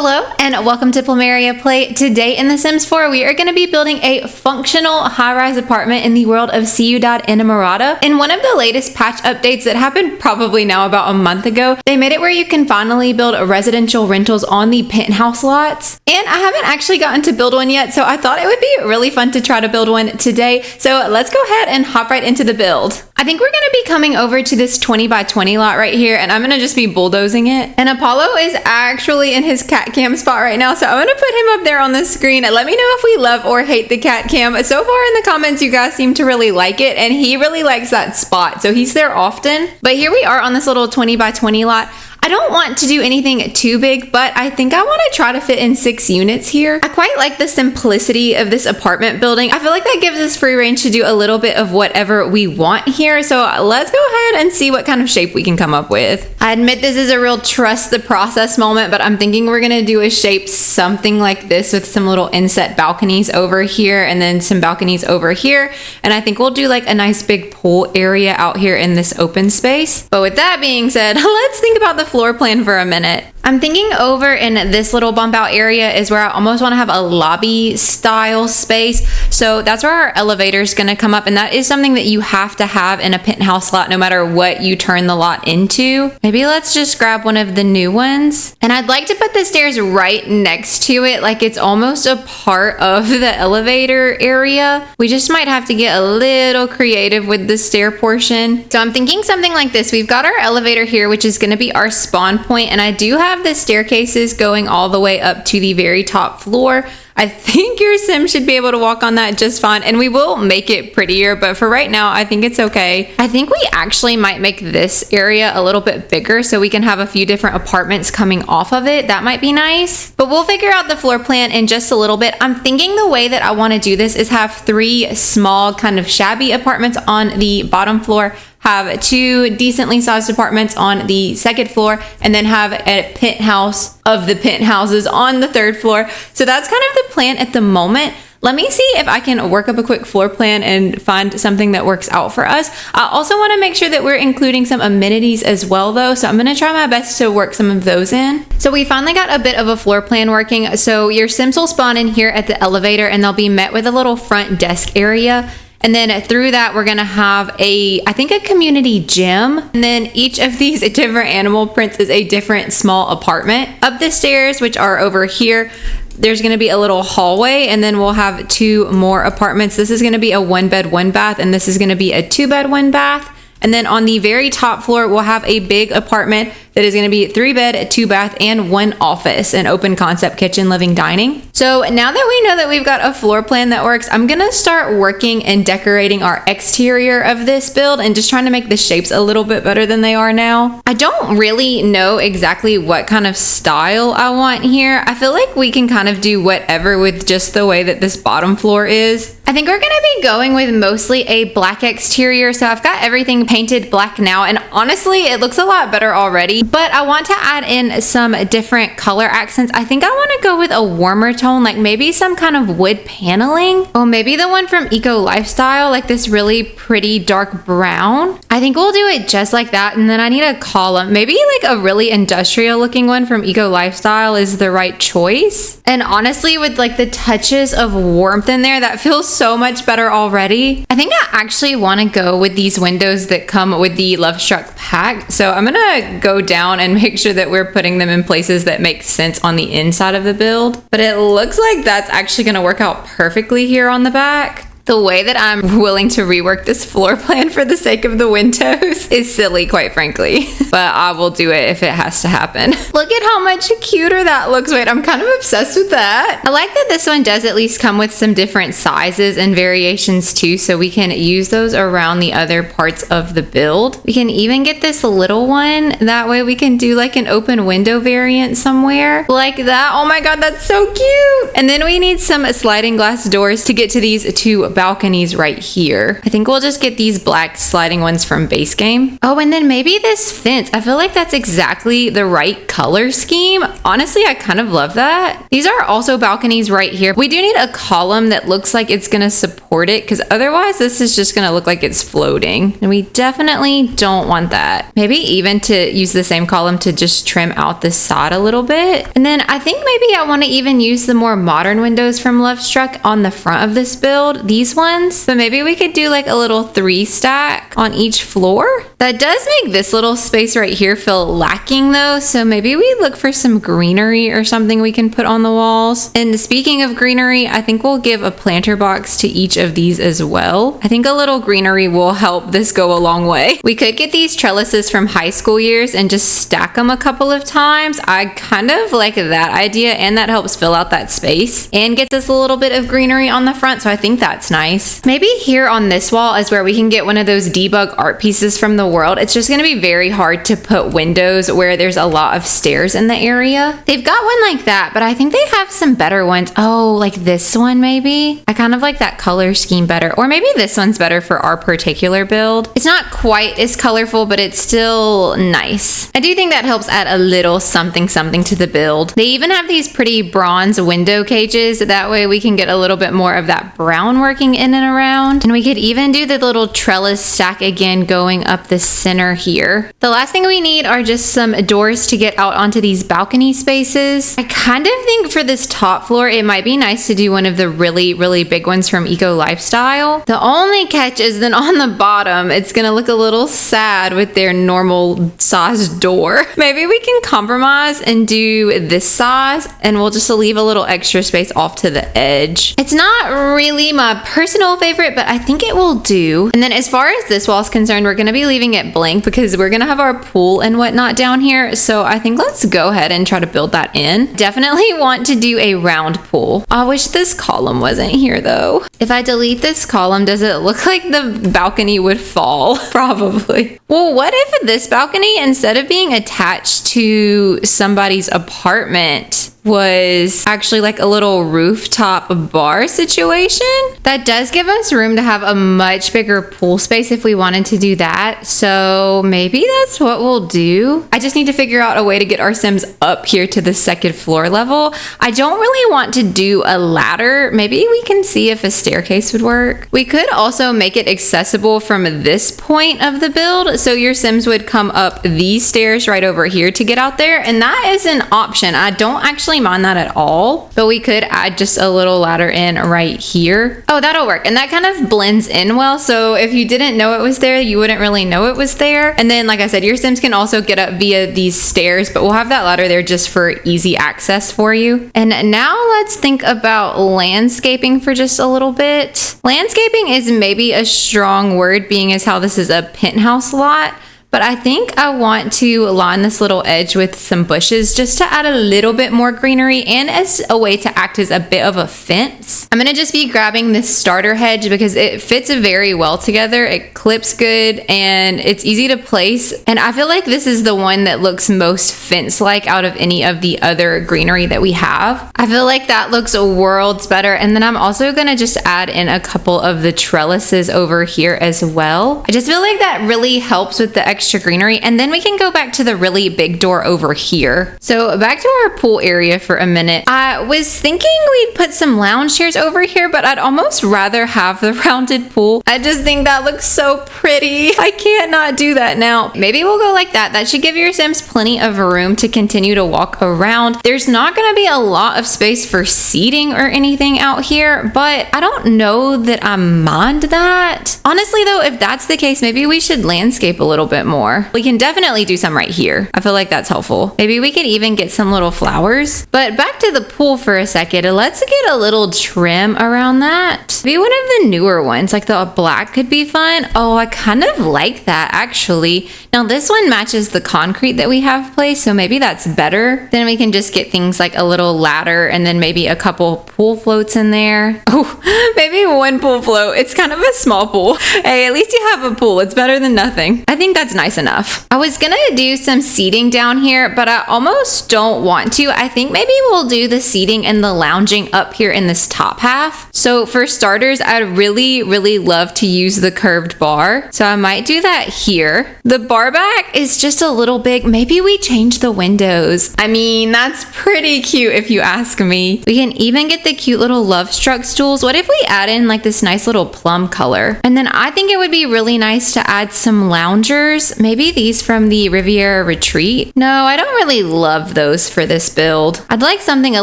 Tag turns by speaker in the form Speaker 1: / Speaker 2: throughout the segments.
Speaker 1: Hello and welcome to PlumeriaPlay. Today in The Sims 4 we are going to be building a functional high-rise apartment in the world of Ciudad Enamorada. In one of the latest patch updates that happened probably now about a month ago, they made it where you can finally build residential rentals on the penthouse lots. And I haven't actually gotten to build one yet, so I thought it would be really fun to try to build one today. So let's go ahead and hop right into the build. I think we're going to be coming over to this 20 by 20 lot right here, and I'm going to just be bulldozing it. And Apollo is actually in his cat cam spot right now, so I'm going to put him up there on the screen. Let me know if we love or hate the cat cam. So far in the comments, you guys seem to really like it, and he really likes that spot, so he's there often. But here we are on this little 20 by 20 lot. I don't want to do anything too big, but I think I want to try to fit in 6 units here. I quite like the simplicity of this apartment building. I feel like that gives us free range to do a little bit of whatever we want here. So let's go ahead and see what kind of shape we can come up with. I admit this is a real trust the process moment, but I'm thinking we're going to do a shape something like this with some little inset balconies over here and then some balconies over here. And I think we'll do like a nice big pool area out here in this open space. But with that being said, let's think about the floor plan for a minute. I'm thinking over in this little bump out area is where I almost want to have a lobby style space. So that's where our elevator is going to come up, and that is something that you have to have in a penthouse lot no matter what you turn the lot into. Maybe let's just grab one of the new ones. And I'd like to put the stairs right next to it, like it's almost a part of the elevator area. We just might have to get a little creative with the stair portion. So I'm thinking something like this. We've got our elevator here, which is going to be our spawn point, and I do have the staircases going all the way up to the very top floor. I think your sim should be able to walk on that just fine, and we will make it prettier, but for right now I think it's okay. I think we actually might make this area a little bit bigger so we can have a few different apartments coming off of it. That might be nice, but we'll figure out the floor plan in just a little bit. I'm thinking the way that I want to do this is have 3 small kind of shabby apartments on the bottom floor, have 2 decently sized apartments on the second floor, and then have a penthouse of the penthouses on the 3rd floor. So that's kind of the plan at the moment. Let me see if I can work up a quick floor plan and find something that works out for us. I also want to make sure that we're including some amenities as well though, so I'm going to try my best to work some of those in. So we finally got a bit of a floor plan working. So your Sims will spawn in here at the elevator, and they'll be met with a little front desk area. And then through that, we're going to have I think a community gym. And then each of these different animal prints is a different small apartment. Up the stairs, which are over here, there's going to be a little hallway, and then we'll have 2 more apartments. This is going to be a 1-bed, 1-bath, and this is going to be a 2-bed, 1-bath. And then on the very top floor, we'll have a big apartment that is going to be 3-bed, 2-bath, and 1 office, an open concept kitchen, living, dining. So now that we know that we've got a floor plan that works, I'm going to start working and decorating our exterior of this build and just trying to make the shapes a little bit better than they are now. I don't really know exactly what kind of style I want here. I feel like we can kind of do whatever with just the way that this bottom floor is. I think we're going to be going with mostly a black exterior, so I've got everything painted black now, and honestly it looks a lot better already, but I want to add in some different color accents. I think I want to go with a warmer tone, like maybe some kind of wood paneling. Oh, maybe the one from Eco Lifestyle, like this really pretty dark brown. I think we'll do it just like that, and then I need a column. Maybe like a really industrial looking one from Eco Lifestyle is the right choice. And honestly, with like the touches of warmth in there, that feels so much better already. I think I actually want to go with these windows that come with the Love Struck pack. So I'm gonna go down and make sure that we're putting them in places that make sense on the inside of the build. But it looks like that's actually gonna work out perfectly here on the back. The way that I'm willing to rework this floor plan for the sake of the windows is silly, quite frankly. But I will do it if it has to happen. Look at how much cuter that looks. Wait, I'm kind of obsessed with that. I like that this one does at least come with some different sizes and variations too, so we can use those around the other parts of the build. We can even get this little one. That way we can do like an open window variant somewhere like that. Oh my God, that's so cute. And then we need some sliding glass doors to get to these 2 balconies right here. I think we'll just get these black sliding ones from base game. Oh, and then maybe this fence. I feel like that's exactly the right color scheme. Honestly, I kind of love that. These are also balconies right here. We do need a column that looks like it's gonna support it, because otherwise this is just gonna look like it's floating. And we definitely don't want that. Maybe even to use the same column to just trim out the side a little bit. And then I think maybe I want to even use the more modern windows from Love Struck on the front of this build, these ones. But maybe we could do like a little 3 stack on each floor. That does make this little space right here feel lacking though, so maybe we look for some greenery or something we can put on the walls. And speaking of greenery, I think we'll give a planter box to each of these as well. I think a little greenery will help this go a long way. We could get these trellises from high school years and just stack them a couple of times. I kind of like that idea, and that helps fill out that space and gets us a little bit of greenery on the front, so I think that's nice. Maybe here on this wall is where we can get one of those debug art pieces from the world. It's just going to be very hard to put windows where there's a lot of stairs in the area. They've got one like that, but I think they have some better ones. Oh, like this one maybe? I kind of like that color scheme better, or maybe this one's better for our particular build. It's not quite as colorful, but it's still nice. I do think that helps add a little something to the build. They even have these pretty bronze window cages. That way we can get a little bit more of that brown working in and around. And we could even do the little trellis stack again going up the center here. The last thing we need are just some doors to get out onto these balcony spaces. I kind of think for this top floor, it might be nice to do one of the really big ones from Eco Lifestyle. The only catch is then on the bottom, it's gonna look a little sad with their normal size door. Maybe we can compromise and do this size, and we'll just leave a little extra space off to the edge. It's not really my personal favorite, but I think it will do. And then as far as this wall is concerned, we're gonna be leaving it blank because we're gonna have our pool and whatnot down here. So I think let's go ahead and try to build that in. Definitely want to do a round pool. I wish this column wasn't here though. If I delete this column, does it look like the balcony would fall? Probably. Well, what if this balcony, instead of being attached to somebody's apartment, was actually like a little rooftop bar situation? That does give us room to have a much bigger pool space if we wanted to do that. So maybe that's what we'll do. I just need to figure out a way to get our Sims up here to the second floor level. I don't really want to do a ladder. Maybe we can see if a staircase would work. We could also make it accessible from this point of the build. So your Sims would come up these stairs right over here to get out there. And that is an option. I don't actually mind that at all, but we could add just a little ladder in right here. Oh, that'll work. And that kind of blends in well. So if you didn't know it was there, you wouldn't really know it was there. And then, like I said, your Sims can also get up via these stairs, but we'll have that ladder there just for easy access for you. And now let's think about landscaping for just a little bit. Landscaping is maybe a strong word, being as how this is a penthouse lot. But I think I want to line this little edge with some bushes just to add a little bit more greenery and as a way to act as a bit of a fence. I'm gonna just be grabbing this starter hedge because it fits very well together. It clips good and it's easy to place. And I feel like this is the one that looks most fence-like out of any of the other greenery that we have. I feel like that looks worlds better. And then I'm also gonna just add in a couple of the trellises over here as well. I just feel like that really helps with the extra greenery, and then we can go back to the really big door over here. So back to our pool area for a minute. I was thinking we'd put some lounge chairs over here, but I'd almost rather have the rounded pool. I just think that looks so pretty. I can't not do that now. Maybe we'll go like that. That should give your Sims plenty of room to continue to walk around. There's not going to be a lot of space for seating or anything out here, but I don't know that I mind that. Honestly though, if that's the case, maybe we should landscape a little bit more. We can definitely do some right here. I feel like that's helpful. Maybe we could even get some little flowers. But back to the pool for a second. Let's get a little trim around that. Maybe one of the newer ones, like the black could be fun. Oh, I kind of like that actually. Now this one matches the concrete that we have placed, so maybe that's better. Then we can just get things like a little ladder and then maybe a couple pool floats in there. Oh, maybe one pool float. It's kind of a small pool. Hey, at least you have a pool. It's better than nothing. I think that's nice enough. I was gonna do some seating down here, but I almost don't want to. I think maybe we'll do the seating and the lounging up here in this top half. So for starters, I'd really love to use the curved bar. So I might do that here. The bar back is just a little big. Maybe we change the windows. I mean, that's pretty cute if you ask me. We can even get the cute little love struck stools. What if we add in like this nice little plum color? And then I think it would be really nice to add some loungers. Maybe these from the Riviera Retreat. No, I don't really love those for this build. I'd like something a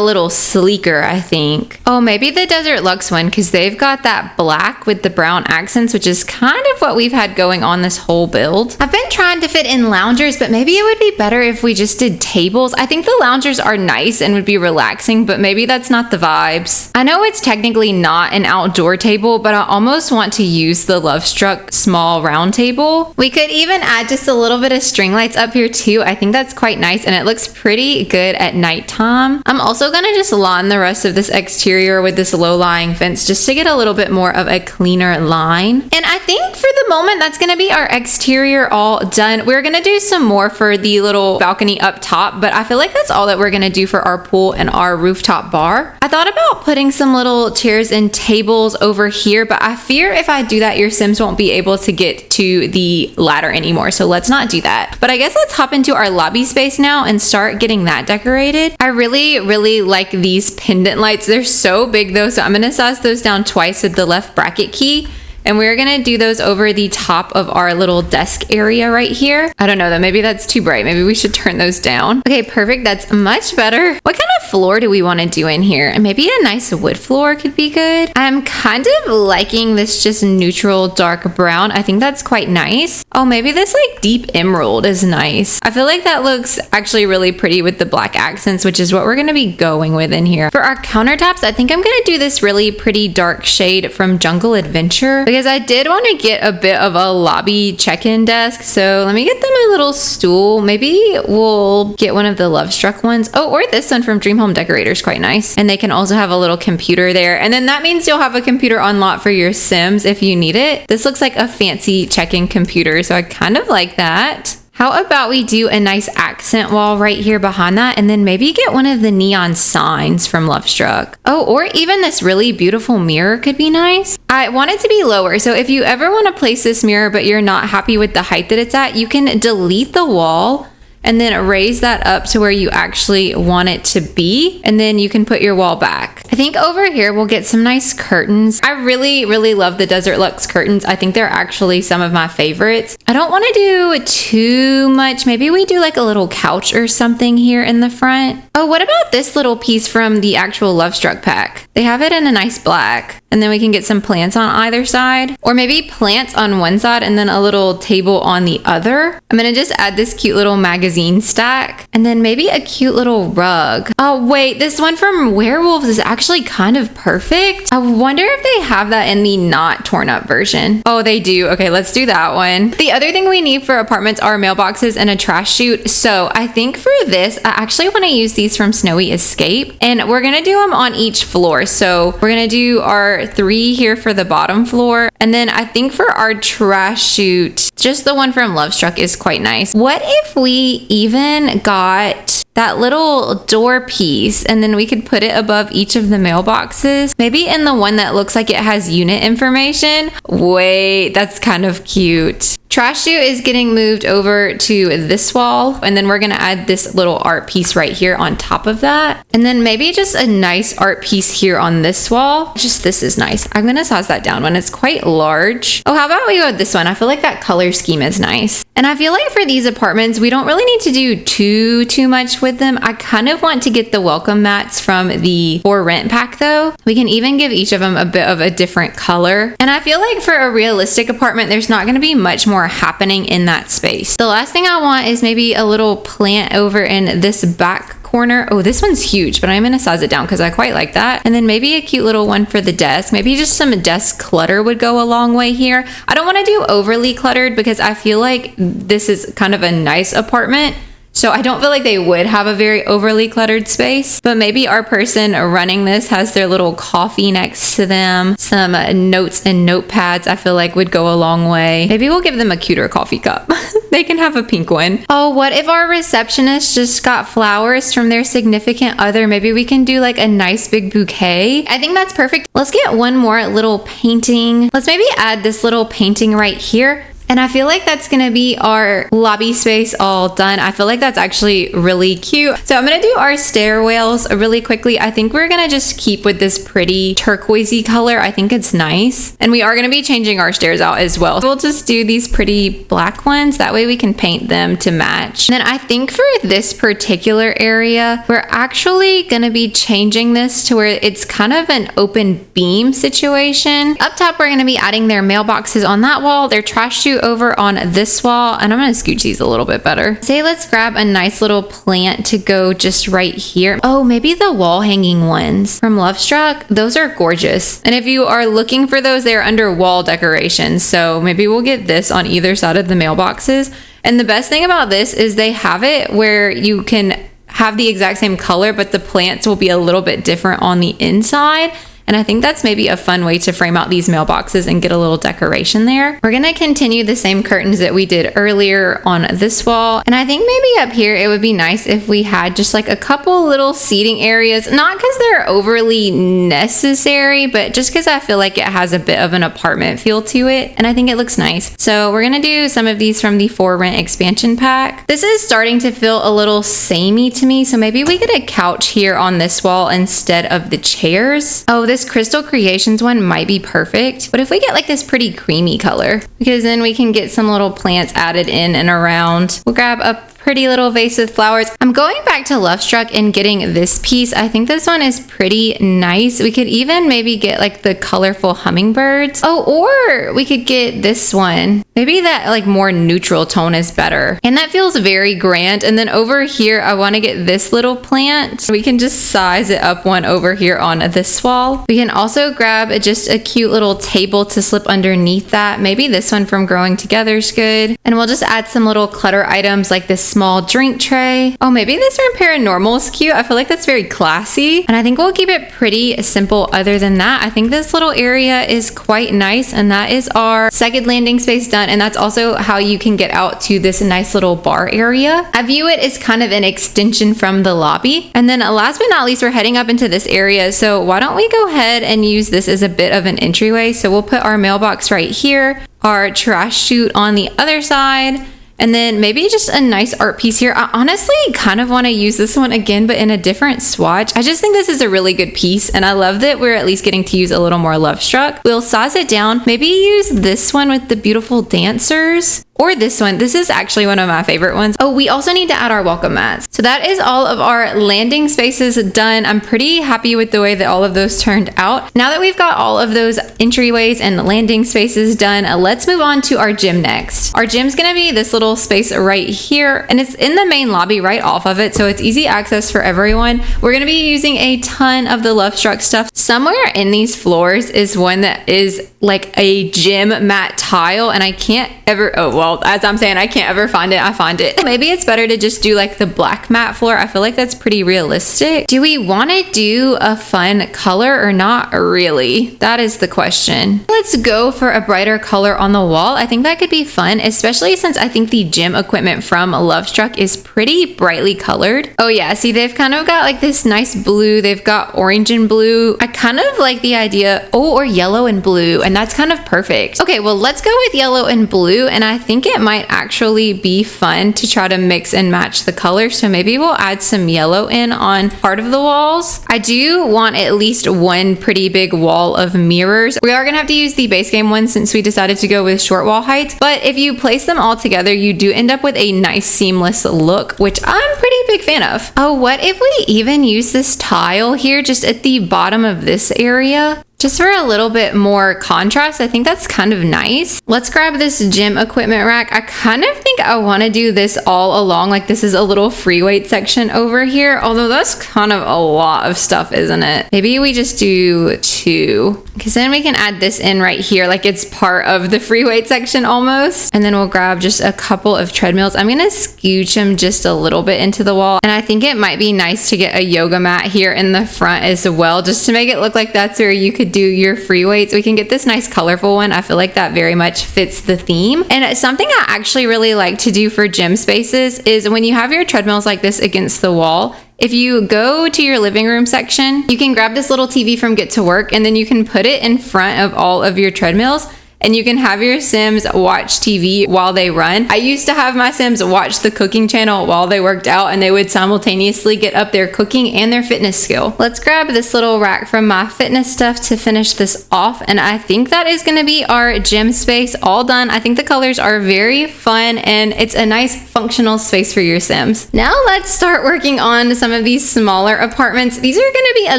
Speaker 1: little sleeker, I think. Oh, maybe the Desert Luxe one, because they've got that black with the brown accents, which is kind of what we've had going on this whole build. I've been trying to fit in loungers, but maybe it would be better if we just did tables. I think the loungers are nice and would be relaxing, but maybe that's not the vibes. I know it's technically not an outdoor table, but I almost want to use the Love Struck small round table. We could even add just a little bit of string lights up here too. I think that's quite nice and it looks pretty good at nighttime. I'm also gonna just lawn the rest of this exterior with this low-lying fence just to get a little bit more of a cleaner line. And I think for the moment that's gonna be our exterior all done. We're gonna do some more for the little balcony up top, but I feel like that's all that we're gonna do for our pool and our rooftop bar. I thought about putting some little chairs and tables over here, but I fear if I do that, your Sims won't be able to get to the ladder anymore. So let's not do that. But I guess let's hop into our lobby space now and start getting that decorated. I really like these pendant lights. They're so big though, so I'm gonna size those down twice with the left bracket key. And we're gonna do those over the top of our little desk area right here. I don't know though, maybe that's too bright. Maybe we should turn those down. Okay, perfect, that's much better. What kind of floor do we wanna do in here? And maybe a nice wood floor could be good. I'm kind of liking this just neutral dark brown. I think that's quite nice. Oh, maybe this like deep emerald is nice. I feel like that looks actually really pretty with the black accents, which is what we're gonna be going with in here. For our countertops, I think I'm gonna do this really pretty dark shade from Jungle Adventure, because I did want to get a bit of a lobby check-in desk. So let me get them a little stool. Maybe we'll get one of the Love Struck ones. Oh, or this one from Dream Home Decorators, quite nice. And they can also have a little computer there. And then that means you'll have a computer on lot for your Sims if you need it. This looks like a fancy check-in computer, so I kind of like that. How about we do a nice accent wall right here behind that, and then maybe get one of the neon signs from Love Struck. Oh, or even this really beautiful mirror could be nice. I want it to be lower, so if you ever want to place this mirror but you're not happy with the height that it's at, you can delete the wall and then raise that up to where you actually want it to be, and then you can put your wall back. I think over here we'll get some nice curtains. I really love the Desert Luxe curtains. I think they're actually some of my favorites. I don't want to do too much. Maybe we do like a little couch or something here in the front. Oh, what about this little piece from the actual Love Struck pack? They have it in a nice black. And then we can get some plants on either side, or maybe plants on one side and then a little table on the other. I'm gonna just add this cute little magazine stack and then maybe a cute little rug. Oh wait, this one from Werewolves is actually kind of perfect. I wonder if they have that in the not torn up version. Oh, they do. Okay, let's do that one. The other thing we need for apartments are mailboxes and a trash chute. So I think for this, I actually want to use these from Snowy Escape, and we're gonna do them on each floor. So we're gonna do our 3 here for the bottom floor, and then I think for our trash chute, just the one from Love Struck is quite nice. What if we even got that little door piece and then we could put it above each of the mailboxes? Maybe in the one that looks like it has unit information. Wait, that's kind of cute. Trash chute is getting moved over to this wall, and then we're gonna add this little art piece right here on top of that, and then maybe just a nice art piece here on this wall. Just this is nice. I'm gonna size that down when it's quite large. Oh, how about we go with this one? I feel like that color scheme is nice. And I feel like for these apartments, we don't really need to do too much with them. I kind of want to get the welcome mats from the For Rent pack though. We can even give each of them a bit of a different color. And I feel like for a realistic apartment, there's not gonna be much more happening in that space. The last thing I want is maybe a little plant over in this back corner. Oh, this one's huge, but I'm gonna size it down because I quite like that. And then maybe a cute little one for the desk. Maybe just some desk clutter would go a long way here. I don't want to do overly cluttered because I feel like this is kind of a nice apartment. So I don't feel like they would have a very overly cluttered space, but maybe our person running this has their little coffee next to them, some notes and notepads I feel like would go a long way. Maybe we'll give them a cuter coffee cup. They can have a pink one. Oh, what if our receptionist just got flowers from their significant other? Maybe we can do like a nice big bouquet. I think that's perfect. Let's get one more little painting. Let's maybe add this little painting right here. And I feel like that's gonna be our lobby space all done. I feel like that's actually really cute. So I'm gonna do our stairwells really quickly. I think we're gonna just keep with this pretty turquoisey color. I think it's nice. And we are gonna be changing our stairs out as well. So we'll just do these pretty black ones. That way we can paint them to match. And then I think for this particular area, we're actually gonna be changing this to where it's kind of an open beam situation. Up top, we're gonna be adding their mailboxes on that wall, their trash chute over on this wall, and I'm gonna scooch these a little bit better. Say let's grab a nice little plant to go just right here. Oh, maybe the wall hanging ones from Lovestruck. Those are gorgeous. And if you are looking for those, they're under wall decorations. So maybe we'll get this on either side of the mailboxes. And the best thing about this is they have it where you can have the exact same color, but the plants will be a little bit different on the inside. And I think that's maybe a fun way to frame out these mailboxes and get a little decoration there. We're gonna continue the same curtains that we did earlier on this wall. And I think maybe up here, it would be nice if we had just like a couple little seating areas, not because they're overly necessary, but just because I feel like it has a bit of an apartment feel to it. And I think it looks nice. So we're gonna do some of these from the For Rent expansion pack. This is starting to feel a little samey to me. So maybe we get a couch here on this wall instead of the chairs. Oh, this Crystal Creations one might be perfect, but if we get like this pretty creamy color, because then we can get some little plants added in and around. We'll grab a pretty little vase with flowers. I'm going back to Lovestruck and getting this piece. I think this one is pretty nice. We could even maybe get like the colorful hummingbirds. Oh, or we could get this one. Maybe that like more neutral tone is better. And that feels very grand. And then over here, I want to get this little plant. We can just size it up one over here on this wall. We can also grab just a cute little table to slip underneath that. Maybe this one from Growing Together is good. And we'll just add some little clutter items like this small drink tray. Oh, maybe this from Paranormal is cute. I feel like that's very classy. And I think we'll keep it pretty simple other than that. I think this little area is quite nice. And that is our second landing space done. And that's also how you can get out to this nice little bar area. I view it as kind of an extension from the lobby. And then last but not least, we're heading up into this area. So why don't we go ahead and use this as a bit of an entryway. So we'll put our mailbox right here, our trash chute on the other side, and then maybe just a nice art piece here. I honestly kind of want to use this one again, but in a different swatch. I just think this is a really good piece, and I love that we're at least getting to use a little more Lovestruck. We'll size it down. Maybe use this one with the beautiful dancers. Or this one. This is actually one of my favorite ones. Oh, we also need to add our welcome mats. So that is all of our landing spaces done. I'm pretty happy with the way that all of those turned out. Now that we've got all of those entryways and landing spaces done, let's move on to our gym next. Our gym's gonna be this little space right here, and it's in the main lobby right off of it, so it's easy access for everyone. We're gonna be using a ton of the Lovestruck stuff. Somewhere in these floors is one that is like a gym mat tile, and I can't ever, oh, well, as I'm saying, I can't ever find it. I find it. Maybe it's better to just do like the black matte floor. I feel like that's pretty realistic. Do we want to do a fun color or not really? That is the question. Let's go for a brighter color on the wall. I think that could be fun, especially since I think the gym equipment from Lovestruck is pretty brightly colored. Oh yeah, see, they've kind of got like this nice blue. They've got orange and blue. I kind of like the idea, oh, or yellow and blue, and that's kind of perfect. Okay, well, let's go with yellow and blue, and I think it might actually be fun to try to mix and match the colors. So maybe we'll add some yellow in on part of the walls. I do want at least one pretty big wall of mirrors. We are gonna have to use the base game one since we decided to go with short wall heights, but if you place them all together, you do end up with a nice seamless look, which I'm pretty big fan of. Oh, what if we even use this tile here just at the bottom of this area? just for a little bit more contrast. I think that's kind of nice. Let's grab this gym equipment rack. I kind of think I want to do this all along, like this is a little free weight section over here, although that's kind of a lot of stuff, isn't it? Maybe we just do 2, because then we can add this in right here, like it's part of the free weight section almost. And then we'll grab just a couple of treadmills. I'm gonna scooch them just a little bit into the wall, and I think it might be nice to get a yoga mat here in the front as well, just to make it look like that's where you could do your free weights. We can get this nice colorful one. I feel like that very much fits the theme. And something I actually really like to do for gym spaces is when you have your treadmills like this against the wall, if you go to your living room section, you can grab this little TV from Get to Work, and then you can put it in front of all of your treadmills, and you can have your Sims watch TV while they run. I used to have my Sims watch the cooking channel while they worked out, and they would simultaneously get up their cooking and their fitness skill. Let's grab this little rack from my fitness stuff to finish this off, and I think that is gonna be our gym space all done. I think the colors are very fun, and it's a nice functional space for your Sims. Now let's start working on some of these smaller apartments. These are gonna be a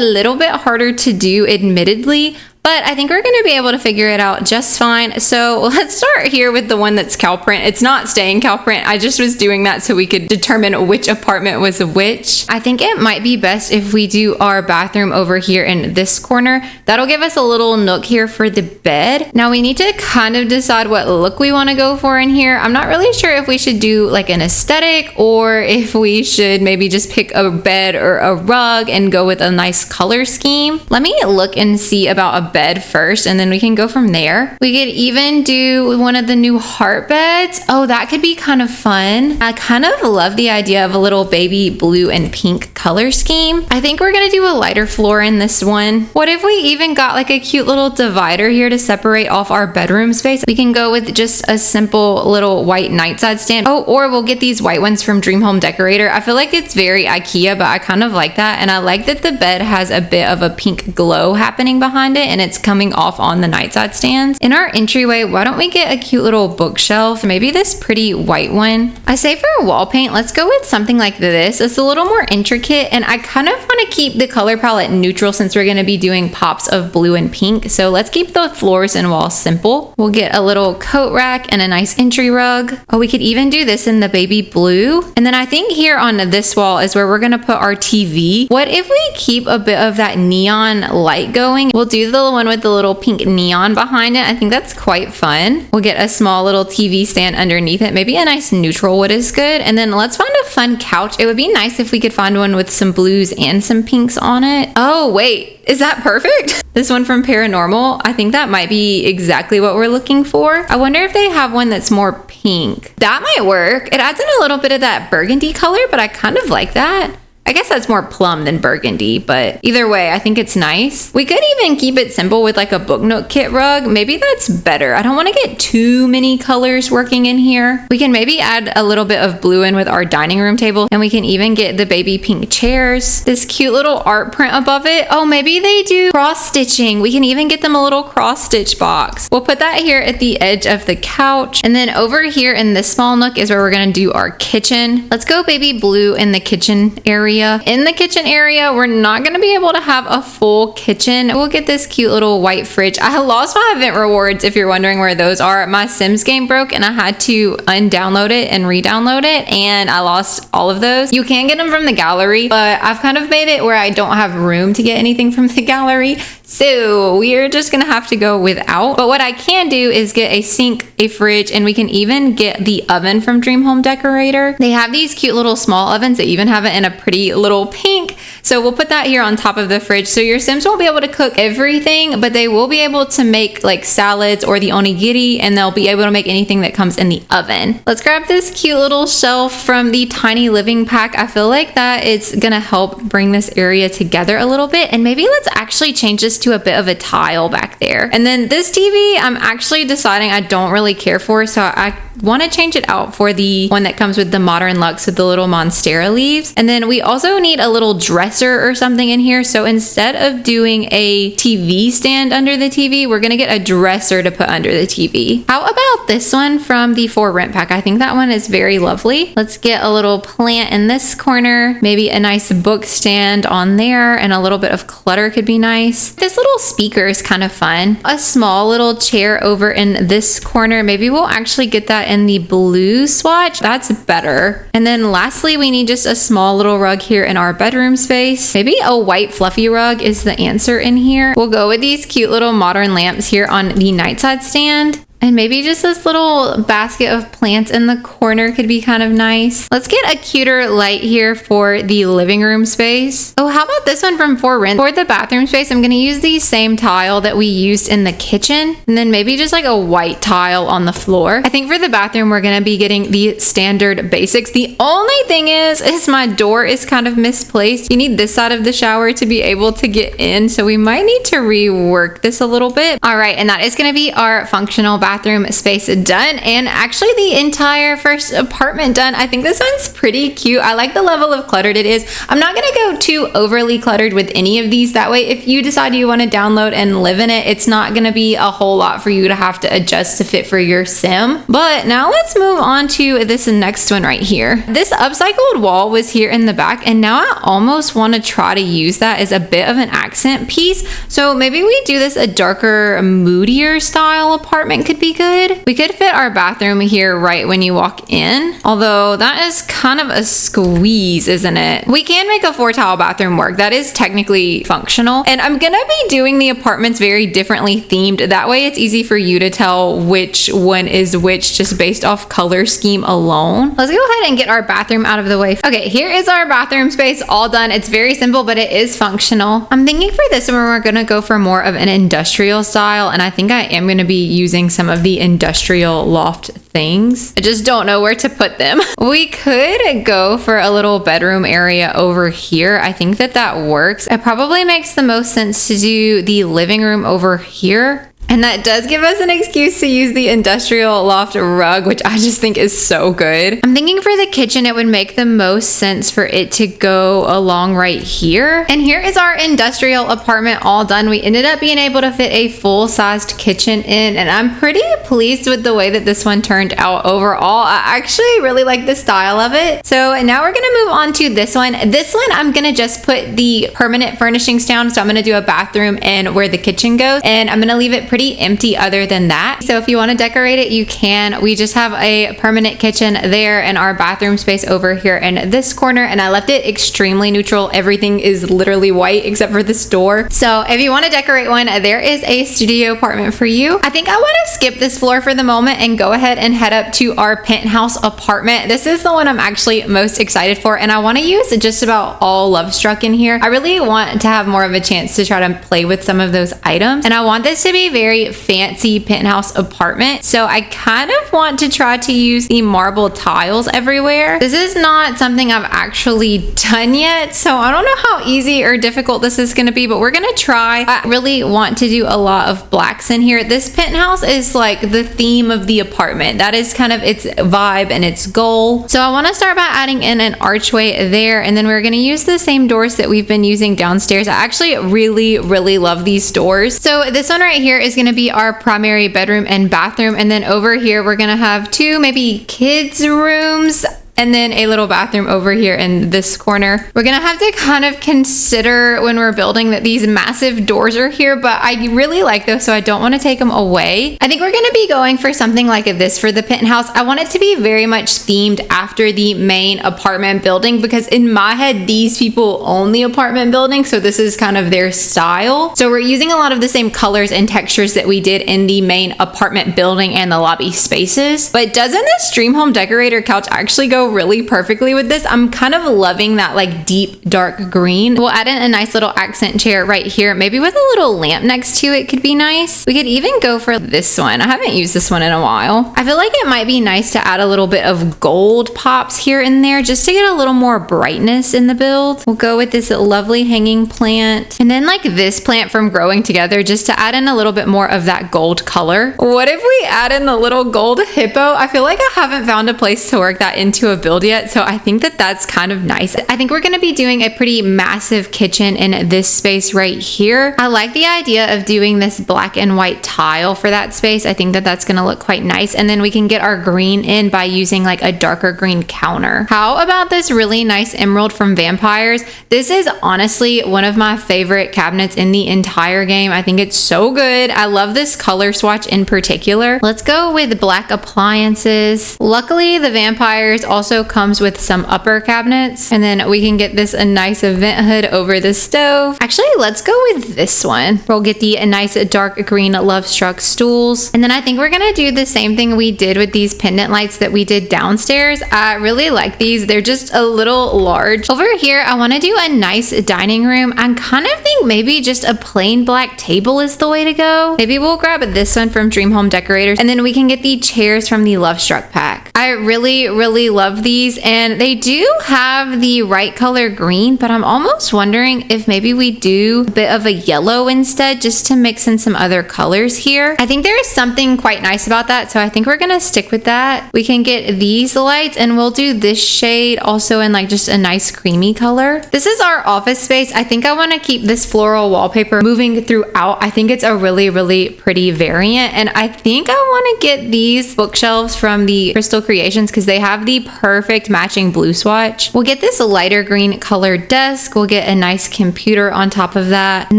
Speaker 1: little bit harder to do, admittedly, but I think we're going to be able to figure it out just fine. So let's start here with the one that's cow print. It's not staying cow print. I just was doing that so we could determine which apartment was which. I think it might be best if we do our bathroom over here in this corner. That'll give us a little nook here for the bed. Now we need to kind of decide what look we want to go for in here. I'm not really sure if we should do like an aesthetic, or if we should maybe just pick a bed or a rug and go with a nice color scheme. Let me look and see about a bed first, and then we can go from there. We could even do one of the new heart beds. Oh, that could be kind of fun. I kind of love the idea of a little baby blue and pink color scheme. I think we're gonna do a lighter floor in this one. What if we even got like a cute little divider here to separate off our bedroom space? We can go with just a simple little white nightside stand. Oh, or we'll get these white ones from Dream Home Decorator. I feel like it's very IKEA, but I kind of like that, and I like that the bed has a bit of a pink glow happening behind it, and it's coming off on the nightside stands. In our entryway, why don't we get a cute little bookshelf? Maybe this pretty white one. I say for a wall paint, let's go with something like this. It's a little more intricate, and I kind of want to keep the color palette neutral since we're going to be doing pops of blue and pink. So let's keep the floors and walls simple. We'll get a little coat rack and a nice entry rug. Oh, we could even do this in the baby blue. And then I think here on this wall is where we're going to put our TV. What if we keep a bit of that neon light going? We'll do the one with the little pink neon behind it. I think that's quite fun. We'll get a small little TV stand underneath it. Maybe a nice neutral wood is good. And then let's find a fun couch. It would be nice if we could find one with some blues and some pinks on it. Oh, wait. Is that perfect? This one from Paranormal, I think that might be exactly what we're looking for. I wonder if they have one that's more pink. That might work. It adds in a little bit of that burgundy color, but I kind of like that. I guess that's more plum than burgundy, but either way, I think it's nice. We could even keep it simple with like a book nook kit rug. Maybe that's better. I don't want to get too many colors working in here. We can maybe add a little bit of blue in with our dining room table, and we can even get the baby pink chairs. This cute little art print above it. Oh, maybe they do cross stitching. We can even get them a little cross stitch box. We'll put that here at the edge of the couch. And then over here in this small nook is where we're going to do our kitchen. Let's go baby blue in the kitchen area. In the kitchen area, we're not going to be able to have a full kitchen. We'll get this cute little white fridge. I lost my event rewards if you're wondering where those are. My Sims game broke and I had to undownload it and re-download it, and I lost all of those. You can get them from the gallery, but I've kind of made it where I don't have room to get anything from the gallery. So we're just gonna have to go without. But what I can do is get a sink, a fridge, and we can even get the oven from Dream Home Decorator. They have these cute little small ovens. They even have it in a pretty little pink. So we'll put that here on top of the fridge. So your Sims won't be able to cook everything, but they will be able to make like salads or the onigiri, and they'll be able to make anything that comes in the oven. Let's grab this cute little shelf from the Tiny Living pack. I feel like that is gonna help bring this area together a little bit. And maybe let's actually change this to a bit of a tile back there. And then this TV, I'm actually deciding I don't really care for, so I want to change it out for the one that comes with the modern luxe with the little monstera leaves. And then we also need a little dresser or something in here. So instead of doing a TV stand under the TV, we're gonna get a dresser to put under the TV. How about this one from the For Rent pack? I think that one is very lovely. Let's get a little plant in this corner, maybe a nice book stand on there, and a little bit of clutter could be nice. This little speaker is kind of fun. A small little chair over in this corner. Maybe we'll actually get that in the blue swatch. That's better. And then lastly, we need just a small little rug here in our bedroom space. Maybe a white fluffy rug is the answer in here. We'll go with these cute little modern lamps here on the nightside stand. And maybe just this little basket of plants in the corner could be kind of nice. Let's get a cuter light here for the living room space. Oh, how about this one from For Rent? For the bathroom space, I'm going to use the same tile that we used in the kitchen. And then maybe just like a white tile on the floor. I think for the bathroom, we're going to be getting the standard basics. The only thing is my door is kind of misplaced. You need this side of the shower to be able to get in. So we might need to rework this a little bit. All right, and that is going to be our functional bathroom space done, and actually the entire first apartment done. I think this one's pretty cute. I like the level of cluttered it is. I'm not gonna go too overly cluttered with any of these. That way, if you decide you want to download and live in it, it's not gonna be a whole lot for you to have to adjust to fit for your sim. But now let's move on to this next one right here. This upcycled wall was here in the back, and now I almost want to try to use that as a bit of an accent piece. So maybe we do this a darker, moodier style apartment could be good. We could fit our bathroom here right when you walk in, although that is kind of a squeeze, isn't it? We can make a 4-tile bathroom work. That is technically functional, and I'm gonna be doing the apartments very differently themed. That way it's easy for you to tell which one is which just based off color scheme alone. Let's go ahead and get our bathroom out of the way. Okay, here is our bathroom space all done. It's very simple, but it is functional. I'm thinking for this one we're gonna go for more of an industrial style, and I think I am gonna be using some of the industrial loft things. I just don't know where to put them. We could go for a little bedroom area over here. I think that works. It probably makes the most sense to do the living room over here. And that does give us an excuse to use the industrial loft rug, which I just think is so good. I'm thinking for the kitchen, it would make the most sense for it to go along right here. And here is our industrial apartment all done. We ended up being able to fit a full-sized kitchen in, and I'm pretty pleased with the way that this one turned out overall. I actually really like the style of it. So now we're gonna move on to this one. This one, I'm gonna just put the permanent furnishings down. So I'm gonna do a bathroom and where the kitchen goes, and I'm gonna leave it pretty empty other than that. So if you want to decorate it, you can. We just have a permanent kitchen there and our bathroom space over here in this corner, and I left it extremely neutral. Everything is literally white except for this door. So if you want to decorate one, there is a studio apartment for you. I think I want to skip this floor for the moment and go ahead and head up to our penthouse apartment. This is the one I'm actually most excited for, and I want to use just about all Love Struck in here. I really want to have more of a chance to try to play with some of those items, and I want this to be very fancy penthouse apartment. So I kind of want to try to use the marble tiles everywhere. This is not something I've actually done yet, so I don't know how easy or difficult this is going to be, but we're going to try. I really want to do a lot of blacks in here. This penthouse is like the theme of the apartment. That is kind of its vibe and its goal. So I want to start by adding in an archway there, and then we're going to use the same doors that we've been using downstairs. I actually really love these doors. So this one right here is going to be our primary bedroom and bathroom, and then over here we're gonna have two maybe kids rooms and then a little bathroom over here in this corner. We're gonna have to kind of consider when we're building that these massive doors are here, but I really like those, so I don't want to take them away. I think we're gonna be going for something like this for the penthouse. I want it to be very much themed after the main apartment building, because in my head these people own the apartment building, so this is kind of their style. So we're using a lot of the same colors and textures that we did in the main apartment building and the lobby spaces. But doesn't this dream home decorator couch actually go really perfectly with this? I'm kind of loving that like deep dark green. We'll add in a nice little accent chair right here, maybe with a little lamp next to it could be nice. We could even go for this one. I haven't used this one in a while. I feel like it might be nice to add a little bit of gold pops here and there just to get a little more brightness in the build. We'll go with this lovely hanging plant, and then like this plant from Growing Together just to add in a little bit more of that gold color. What if we add in the little gold hippo? I feel like I haven't found a place to work that into a build yet, so I think that that's kind of nice. I think we're going to be doing a pretty massive kitchen in this space right here. I like the idea of doing this black and white tile for that space. I think that that's going to look quite nice, and then we can get our green in by using like a darker green counter. How about this really nice emerald from Vampires? This is honestly one of my favorite cabinets in the entire game. I think it's so good. I love this color swatch in particular. Let's go with black appliances. Luckily, the Vampires also comes with some upper cabinets, and then we can get this a nice vent hood over the stove. Actually, let's go with this one. We'll get the nice dark green Love Struck stools, and then I think we're gonna do the same thing we did with these pendant lights that we did downstairs. I really like these. They're just a little large. Over here, I want to do a nice dining room. I kind of think maybe just a plain black table is the way to go. Maybe we'll grab this one from Dream Home Decorators, and then we can get the chairs from the Love Struck pack. I really love these, and they do have the right color green, but I'm almost wondering if maybe we do a bit of a yellow instead, just to mix in some other colors here. I think there is something quite nice about that, so I think we're gonna stick with that. We can get these lights, and we'll do this shade also in like just a nice creamy color. This is our office space. I think I want to keep this floral wallpaper moving throughout. I think it's a really pretty variant, and I think I want to get these bookshelves from the Crystal Creations because they have the perfect matching blue swatch. We'll get this lighter green colored desk. We'll get a nice computer on top of that, and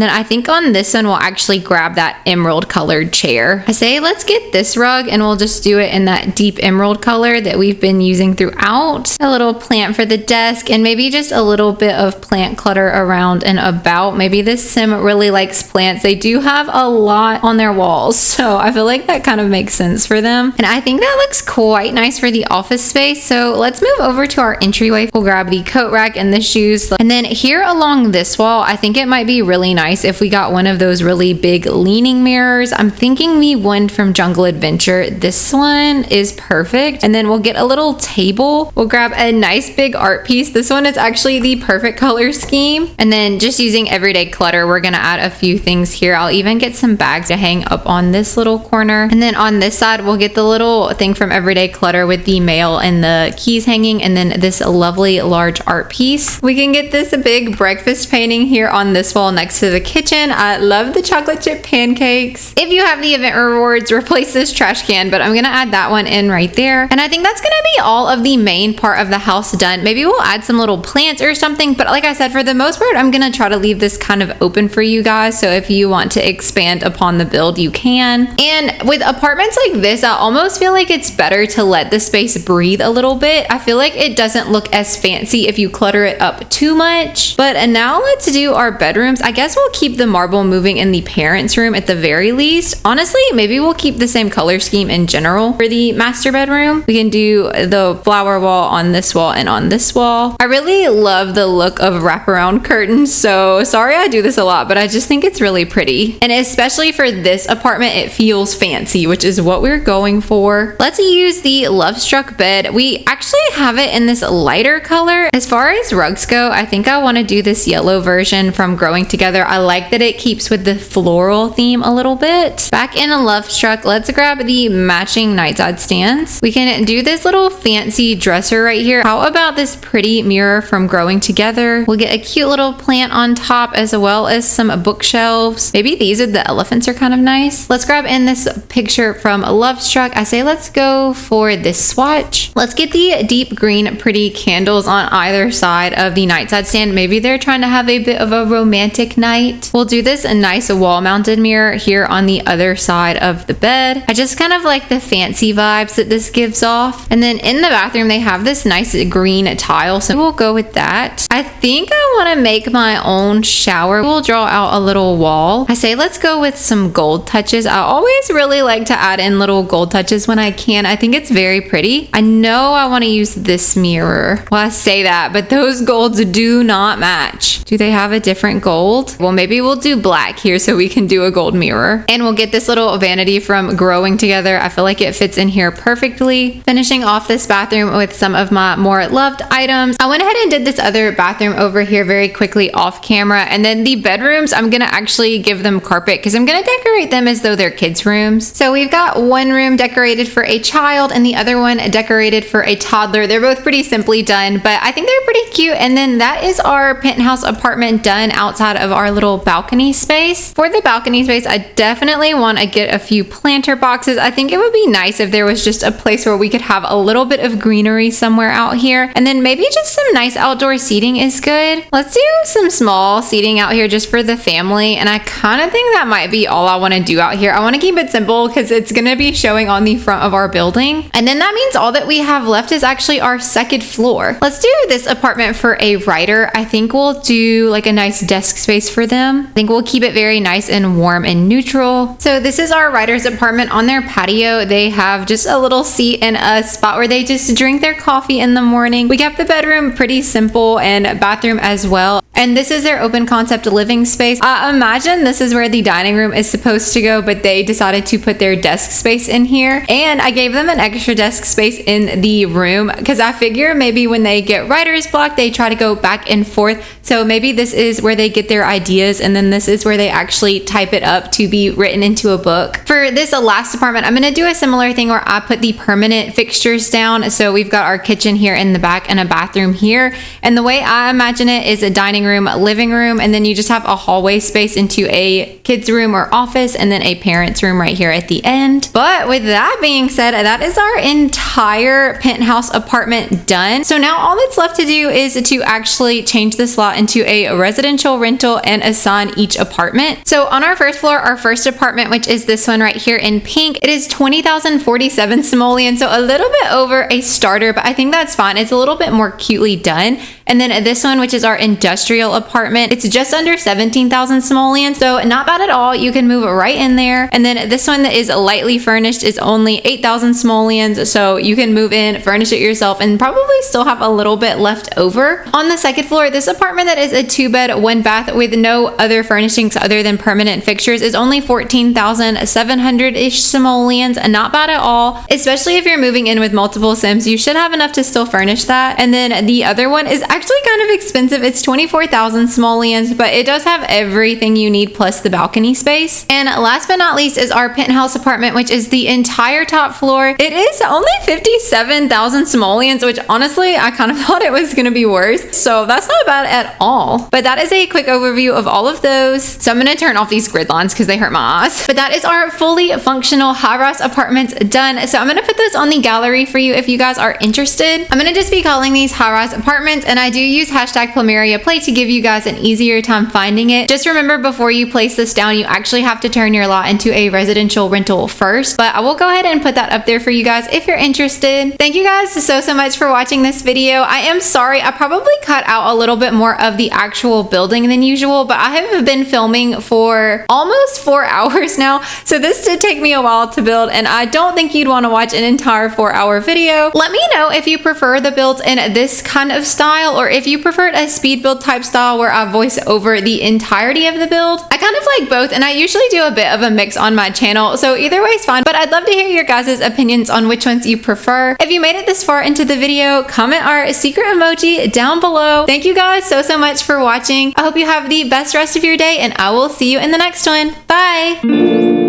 Speaker 1: then I think on this one we'll actually grab that emerald colored chair. I say let's get this rug, and we'll just do it in that deep emerald color that we've been using throughout. A little plant for the desk, and maybe just a little bit of plant clutter around and about. Maybe this sim really likes plants. They do have a lot on their walls, so I feel like that kind of makes sense for them, and I think that looks quite nice for the office space. So let's move over to our entryway. We'll grab the coat rack and the shoes, and then here along this wall, I think it might be really nice if we got one of those really big leaning mirrors. I'm thinking the one from Jungle Adventure. This one is perfect, and then we'll get a little table. We'll grab a nice big art piece. This one is actually the perfect color scheme, and then just using everyday clutter, we're gonna add a few things here. I'll even get some bags to hang up on this little corner, and then on this side we'll get the little thing from Everyday Clutter with the mail and the keys hanging, and then this lovely large art piece. We can get this big breakfast painting here on this wall next to the kitchen. I love the chocolate chip pancakes. If you have the event rewards, replace this trash can, but I'm gonna add that one in right there, and I think that's gonna be all of the main part of the house done. Maybe we'll add some little plants or something, but like I said, for the most part, I'm gonna try to leave this kind of open for you guys, so if you want to expand upon the build, you can. And with apartments like this, I almost feel like it's better to let the space breathe a little bit. I feel like it doesn't look as fancy if you clutter it up too much. But now let's do our bedrooms. I guess we'll keep the marble moving in the parents' room at the very least. Honestly, maybe we'll keep the same color scheme in general for the master bedroom. We can do the flower wall on this wall and on this wall. I really love the look of wraparound curtains, so sorry I do this a lot, but I just think it's really pretty. And especially for this apartment, it feels fancy, which is what we're going for. Let's use the Love Struck bed. We actually have it in this lighter color. As far as rugs go, I think I want to do this yellow version from Growing Together. I like that it keeps with the floral theme a little bit. Back in a Love Struck, let's grab the matching nightside stands. We can do this little fancy dresser right here. How about this pretty mirror from Growing Together? We'll get a cute little plant on top as well as some bookshelves. Maybe these are the elephants are kind of nice. Let's grab in this picture from Love Struck. I say let's go for this swatch. Let's get the deep green pretty candles on either side of the nightside stand. Maybe they're trying to have a bit of a romantic night. We'll do this a nice wall mounted mirror here on the other side of the bed. I just kind of like the fancy vibes that this gives off. And then in the bathroom, they have this nice green tile, so we'll go with that. I think I want to make my own shower. We'll draw out a little wall. I say let's go with some gold touches. I always really like to add in little gold touches when I can. I think it's very pretty. I know I want to use this mirror. Well, I say that, but those golds do not match. Do they have a different gold? Well, maybe we'll do black here so we can do a gold mirror. And we'll get this little vanity from Growing Together. I feel like it fits in here perfectly. Finishing off this bathroom with some of my more loved items. I went ahead and did this other bathroom over here very quickly off camera. And then the bedrooms, I'm gonna actually give them carpet because I'm gonna decorate them as though they're kids' rooms. So we've got one room decorated for a child and the other one decorated for a toddler. They're both pretty simply done, but I think they're pretty cute. And then that is our penthouse apartment done outside of our little balcony space. For the balcony space, I definitely want to get a few planter boxes. I think it would be nice if there was just a place where we could have a little bit of greenery somewhere out here. And then maybe just some nice outdoor seating is good. Let's do some small seating out here just for the family. And I kind of think that might be all I want to do out here. I want to keep it simple because it's going to be showing on the front of our building. And then that means all that we have left is actually our second floor. Let's do this apartment for a writer. I think we'll do like a nice desk space for them. I think we'll keep it very nice and warm and neutral. So this is our writer's apartment. On their patio, they have just a little seat and a spot where they just drink their coffee in the morning. We kept the bedroom pretty simple and bathroom as well. And this is their open concept living space. I imagine this is where the dining room is supposed to go, but they decided to put their desk space in here. And I gave them an extra desk space in the room because I figure maybe when they get writer's block, they try to go back and forth. So maybe this is where they get their ideas, and then this is where they actually type it up to be written into a book. For this last apartment, I'm going to do a similar thing where I put the permanent fixtures down. So we've got our kitchen here in the back and a bathroom here. And the way I imagine it is a dining room, living room, and then you just have a hallway space into a kids room or office, and then a parent's room right here at the end. But with that being said, that is our entire penthouse apartment done. So now all that's left to do is to actually change this lot into a residential rental and assign each apartment. So on our first floor, our first apartment, which is this one right here in pink, it is 20,047 simoleons, so a little bit over a starter, but I think that's fine. It's a little bit more cutely done. And then this one, which is our industrial apartment, it's just under 17,000 simoleons, so not bad at all. You can move right in there. And then this one that is lightly furnished is only 8,000 simoleons, so you can move in, furnish it yourself, and probably still have a little bit left over. On the second floor, this apartment that is a 2-bed, 1-bath with no other furnishings other than permanent fixtures is only 14,700-ish simoleons, and not bad at all. Especially if you're moving in with multiple Sims, you should have enough to still furnish that. And then the other one is actually kind of expensive. It's 24,000 simoleons, but it does have everything you need plus the balcony space. And last but not least is our penthouse apartment, which is the entire top floor. It is only 57,000 simoleons, which honestly, I kind of thought it was going to be worse. So that's not bad at all. But that is a quick overview of all of those. So I'm going to turn off these grid lines because they hurt my eyes. But that is our fully functional high-rise apartments done. So I'm going to put those on the gallery for you if you guys are interested. I'm going to just be calling these high-rise apartments, and I do use hashtag PlumeriaPlay to give you guys an easier time finding it. Just remember, before you place this down, you actually have to turn your lot into a residential rental first. But I will go ahead and put that up there for you guys if you're interested. Thank you guys so much for watching this video. I am sorry, I probably cut out a little bit more of the actual building than usual, but I have been filming for almost 4 hours now. So this did take me a while to build, and I don't think you'd want to watch an entire 4-hour video. Let me know if you prefer the builds in this kind of style, or if you preferred a speed build type style where I voice over the entirety of the build. I kind of like both, and I usually do a bit of a mix on my channel, so either way is fine, but I'd love to hear your guys' opinions on which ones you prefer. If you made it this far into the video, comment our secret emoji down below. Thank you guys so much for watching. I hope you have the best rest of your day, and I will see you in the next one. Bye!